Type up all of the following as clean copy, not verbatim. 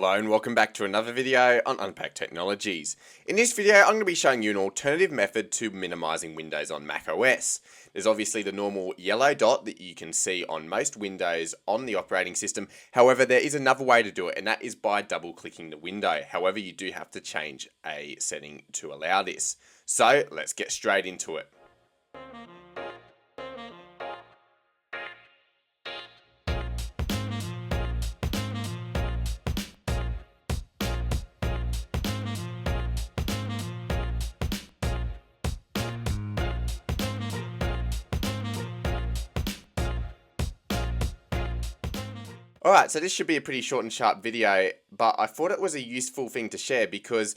Hello and welcome back to another video on Unpacked Technologies. In this video I'm going to be showing you an alternative method to minimizing windows on macOS. There's obviously the normal yellow dot that you can see on most windows on the operating system. However, there is another way to do it, and that is by double clicking the window. However, you do have to change a setting to allow this. So let's get straight into it. Alright, so this should be a pretty short and sharp video, but I thought it was a useful thing to share because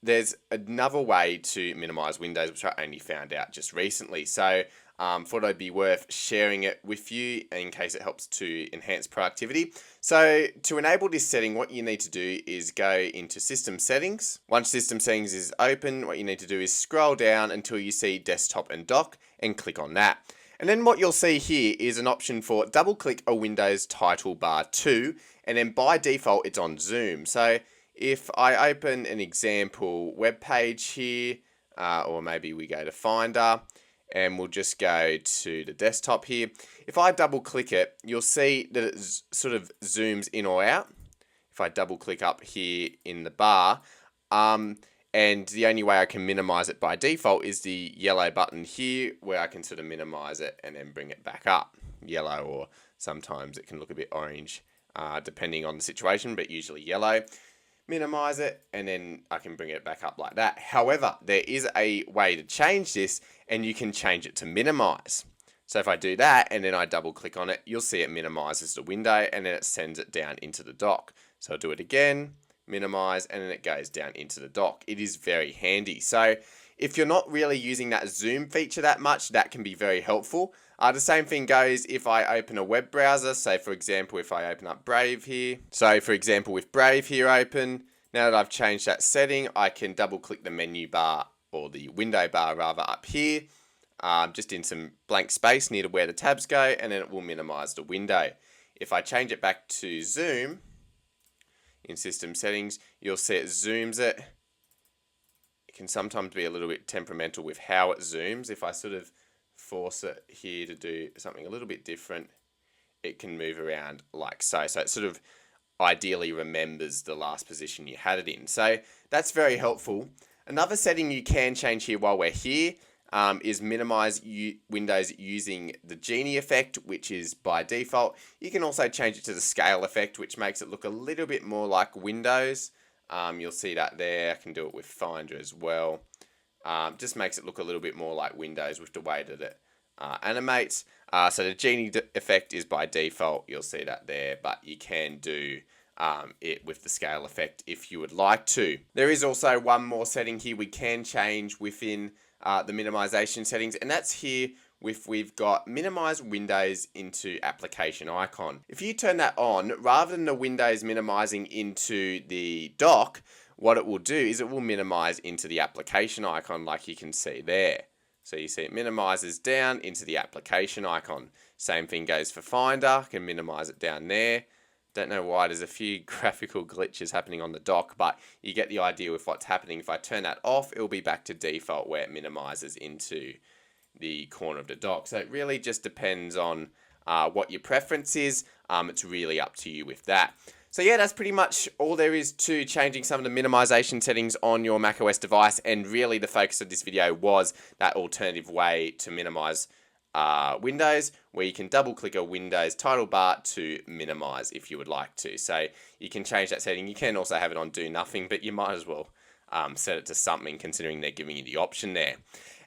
there's another way to minimize windows, which I only found out just recently. So thought it'd be worth sharing it with you in case it helps to enhance productivity. So to enable this setting, what you need to do is go into System Settings. Once System Settings is open, what you need to do is scroll down until you see Desktop and Dock and click on that. And then what you'll see here is an option for double click a Windows title bar to, and then by default it's on zoom. So if I open an example web page here, or maybe we go to Finder, and we'll just go to the desktop here. If I double click it, you'll see that it sort of zooms in or out. If I double click up here in the bar, and the only way I can minimize it by default is the yellow button here, where I can sort of minimize it and then bring it back up. Yellow, or sometimes it can look a bit orange, depending on the situation, but usually yellow. Minimize it, and then I can bring it back up like that. However, there is a way to change this, and you can change it to minimize. So if I do that, and then I double click on it, you'll see it minimizes the window, and then it sends it down into the dock. So I'll do it again, minimize, and then it goes down into the dock. It is very handy. So if you're not really using that zoom feature that much, that can be very helpful. The same thing goes if I open a web browser. So for example, if I open up Brave here. So for example, with Brave here open, now that I've changed that setting, I can double click the menu bar, or the window bar rather, up here, just in some blank space near to where the tabs go, and then it will minimize the window. If I change it back to zoom, in System Settings, you'll see it zooms it. It can sometimes be a little bit temperamental with how it zooms. If I sort of force it here to do something a little bit different, it can move around like so. So it sort of ideally remembers the last position you had it in. So that's very helpful. Another setting you can change here while we're here is minimize windows using the Genie effect, which is by default. You can also change it to the scale effect, which makes it look a little bit more like Windows. You'll see that there. I can do it with Finder as well. Just makes it look a little bit more like Windows with the way that it animates. So the Genie effect is by default. You'll see that there, but you can do it with the scale effect if you would like to. There is also one more setting here we can change within the minimization settings, and that's here we've got minimize windows into application icon. If you turn that on, rather than the windows minimizing into the dock, what it will do is it will minimize into the application icon, like you can see there. So you see it minimizes down into the application icon. Same thing goes for Finder, I can minimize it down there. Don't know why, there's a few graphical glitches happening on the dock, but you get the idea with what's happening. If I turn that off, it'll be back to default where it minimizes into the corner of the dock. So it really just depends on what your preference is. It's really up to you with that. So yeah, that's pretty much all there is to changing some of the minimization settings on your macOS device, and really the focus of this video was that alternative way to minimize Windows, where you can double click a Windows title bar to minimize if you would like to. So you can change that setting. You can also have it on do nothing, but you might as well set it to something, considering they're giving you the option there.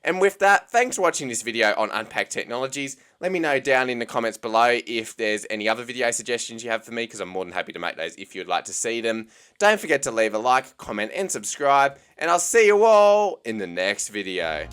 And with that, thanks for watching this video on Unpacked Technologies. Let me know down in the comments below if there's any other video suggestions you have for me, because I'm more than happy to make those if you'd like to see them. Don't forget to leave a like, comment and subscribe, and I'll see you all in the next video.